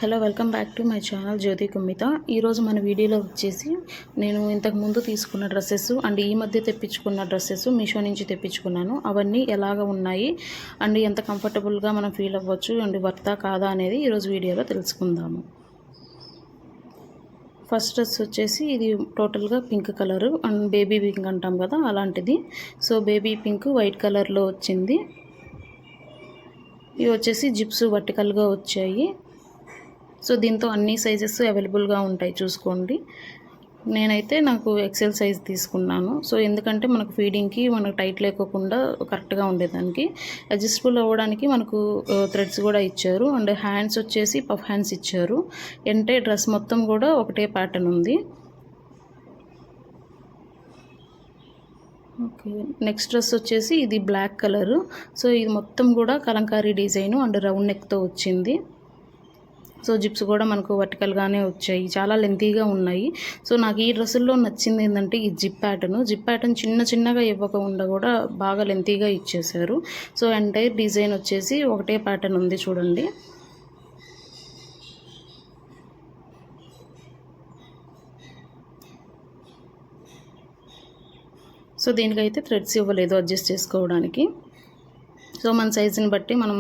Hello welcome back to my channel Jyothi Kummitha. ఈరోజు మన వీడియోలో వచ్చేసి నేను ఇంతకు ముందు తీసుకున్న డ్రెస్సెస్ అండ్ ఈ మధ్య తెప్పించుకున్న డ్రెస్సెస్ మీషో నుంచి తెప్పించుకున్నాను. అవన్నీ ఎలాగ ఉన్నాయి అండ్ ఎంత కంఫర్టబుల్గా మనం ఫీల్ అవ్వచ్చు అండ్ వర్తా కాదా అనేది ఈరోజు వీడియోలో తెలుసుకుందాము. ఫస్ట్ డ్రెస్ వచ్చేసి ఇది టోటల్గా pink colour and baby pink అంటాం కదా అలాంటిది. సో బేబీ పింక్ వైట్ కలర్లో వచ్చింది. ఇవి వచ్చేసి జిప్స్ వర్టికల్గా వచ్చాయి. సో దీంతో అన్ని సైజెస్ అవైలబుల్గా ఉంటాయి చూసుకోండి. నేనైతే నాకు ఎక్సెల్ సైజ్ తీసుకున్నాను. సో ఎందుకంటే మనకు ఫీడింగ్కి మనకు టైట్ లేకోకుండా కరెక్ట్గా ఉండేదానికి అడ్జస్టబుల్ అవ్వడానికి మనకు థ్రెడ్స్ కూడా ఇచ్చారు. అండ్ హ్యాండ్స్ వచ్చేసి పఫ్ హ్యాండ్స్ ఇచ్చారు. అంటే డ్రెస్ మొత్తం కూడా ఒకటే ప్యాటర్న్ ఉంది. ఓకే, నెక్స్ట్ డ్రెస్ వచ్చేసి ఇది బ్లాక్ కలరు. సో ఇది మొత్తం కూడా కలంకారీ డిజైను అండ్ రౌండ్ నెక్తో వచ్చింది. సో జిప్స్ కూడా మనకు వర్టికల్గానే వచ్చాయి, చాలా లెంతీగా ఉన్నాయి. సో నాకు ఈ డ్రెస్సుల్లో నచ్చింది ఏంటంటే ఈ జిప్ ప్యాటర్న్ చిన్నగా ఇవ్వకుండా కూడా బాగా లెంతీగా ఇచ్చేసారు. సో ఎంటైర్ డిజైన్ వచ్చేసి ఒకటే ప్యాటర్న్ ఉంది చూడండి. సో దీనికైతే థ్రెడ్స్ ఇవ్వలేదు అడ్జస్ట్ చేసుకోవడానికి. సో మన సైజుని బట్టి మనం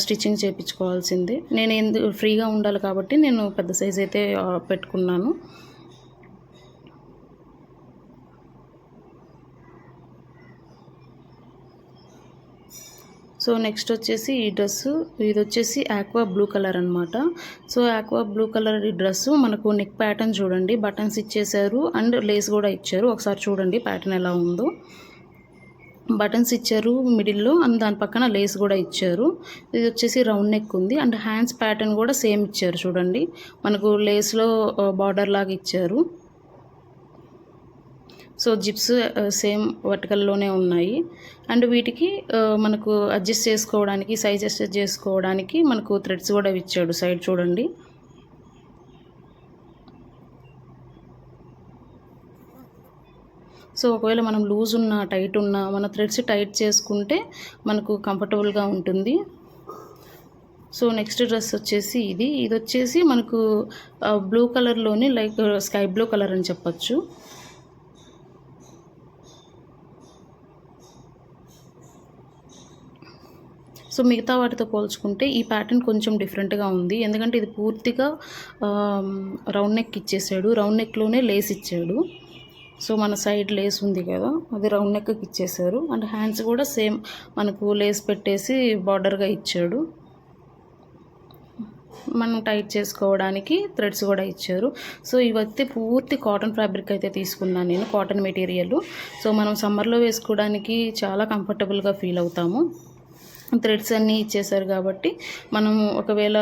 స్టిచ్చింగ్ చేయించుకోవాల్సిందే. నేను ఫ్రీగా ఉండాలి కాబట్టి నేను పెద్ద సైజ్ అయితే పెట్టుకున్నాను. సో నెక్స్ట్ వచ్చేసి ఈ డ్రెస్సు, ఇది వచ్చేసి ఆక్వా బ్లూ కలర్ అనమాట. సో ఆక్వా బ్లూ కలర్ ఈ డ్రెస్సు మనకు నెక్ ప్యాటర్న్ చూడండి, బటన్స్ ఇచ్చేసారు అండ్ లేస్ కూడా ఇచ్చారు. ఒకసారి చూడండి ప్యాటర్న్ ఎలా ఉందో. బటన్స్ ఇచ్చారు మిడిల్లో అండ్ దాని పక్కన లేస్ కూడా ఇచ్చారు. ఇది వచ్చేసి రౌండ్ నెక్ ఉంది అండ్ హ్యాండ్స్ ప్యాటర్న్ కూడా సేమ్ ఇచ్చారు చూడండి. మనకు లేస్లో బార్డర్ లాగా ఇచ్చారు. సో జిప్స్ సేమ్ వర్టికల్లోనే ఉన్నాయి. అండ్ వీటికి మనకు అడ్జస్ట్ చేసుకోవడానికి, సైజ్ అడ్జస్ట్ చేసుకోవడానికి మనకు థ్రెడ్స్ కూడా ఇచ్చాడు సైడ్ చూడండి. సో ఒకవేళ మనం లూజ్ ఉన్నా టైట్ ఉన్నా మన థ్రెడ్స్ టైట్ చేసుకుంటే మనకు కంఫర్టబుల్గా ఉంటుంది. సో నెక్స్ట్ డ్రెస్ వచ్చేసి ఇది వచ్చేసి మనకు బ్లూ కలర్లోని లైక్ స్కై బ్లూ కలర్ అని చెప్పచ్చు. సో మిగతా వాటితో పోల్చుకుంటే ఈ ప్యాటర్న్ కొంచెం డిఫరెంట్గా ఉంది. ఎందుకంటే ఇది పూర్తిగా రౌండ్ నెక్ ఇచ్చేసాడు, రౌండ్ నెక్లోనే లేస్ ఇచ్చాడు. సో మన సైడ్ లేస్ ఉంది కదా అది రౌండ్ నెక్కి ఇచ్చేసారు. అండ్ హ్యాండ్స్ కూడా సేమ్ మనకు లేస్ పెట్టేసి బార్డర్గా ఇచ్చాడు. మనం టైట్ చేసుకోవడానికి థ్రెడ్స్ కూడా ఇచ్చారు. సో ఇవైతే పూర్తి కాటన్ ఫ్యాబ్రిక్ అయితే తీసుకున్నాను నేను, కాటన్ మెటీరియల్. సో మనం సమ్మర్లో వేసుకోవడానికి చాలా కంఫర్టబుల్గా ఫీల్ అవుతాము. థ్రెడ్స్ అన్నీ ఇచ్చేసారు కాబట్టి మనం ఒకవేళ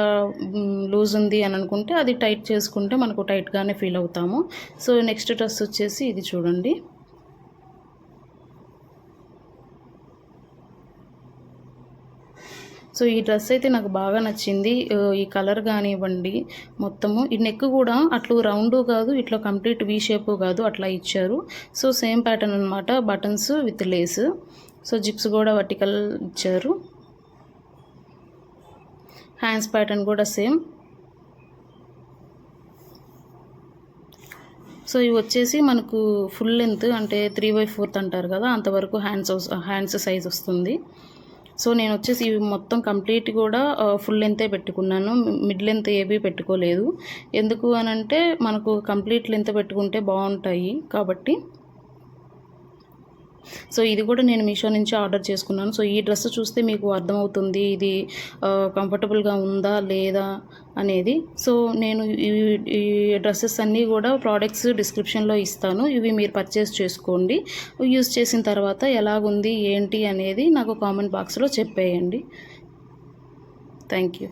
లూజ్ ఉంది అని అనుకుంటే అది టైట్ చేసుకుంటే మనకు టైట్గానే ఫీల్ అవుతాము. సో నెక్స్ట్ డ్రెస్ వచ్చేసి ఇది చూడండి. సో ఈ డ్రెస్ అయితే నాకు బాగా నచ్చింది. ఈ కలర్ కానివ్వండి, మొత్తము ఈ నెక్ కూడా అట్లా రౌండ్ కాదు, ఇట్లా కంప్లీట్ వీ షేప్ కాదు, అట్లా ఇచ్చారు. సో సేమ్ ప్యాటర్న్ అనమాట, buttons with lace. So zips కూడా వర్టికల్ ఇచ్చారు. హ్యాండ్స్ ప్యాటర్న్ కూడా సేమ్. సో ఇవి వచ్చేసి మనకు ఫుల్ లెంత్ అంటే 3/4 అంటారు కదా, అంతవరకు హ్యాండ్స్ సైజ్ వస్తుంది. సో నేను వచ్చేసి ఇవి మొత్తం కంప్లీట్ కూడా ఫుల్ లెంతే పెట్టుకున్నాను, మిడ్ లెంత్ ఏవి పెట్టుకోలేదు. ఎందుకు అనంటే మనకు కంప్లీట్ లెంత్ పెట్టుకుంటే బాగుంటాయి కాబట్టి. సో ఇది కూడా నేను మీషో నుంచి ఆర్డర్ చేసుకున్నాను. సో ఈ డ్రెస్ చూస్తే మీకు అర్థమవుతుంది ఇది కంఫర్టబుల్గా ఉందా లేదా అనేది. సో నేను ఈ డ్రెస్సెస్ అన్నీ కూడా ప్రోడక్ట్స్ డిస్క్రిప్షన్లో ఇస్తాను, ఇవి మీరు పర్చేస్ చేసుకోండి. యూజ్ చేసిన తర్వాత ఎలాగుంది ఏంటి అనేది నాకు కామెంట్ బాక్స్లో చెప్పేయండి. Thank you.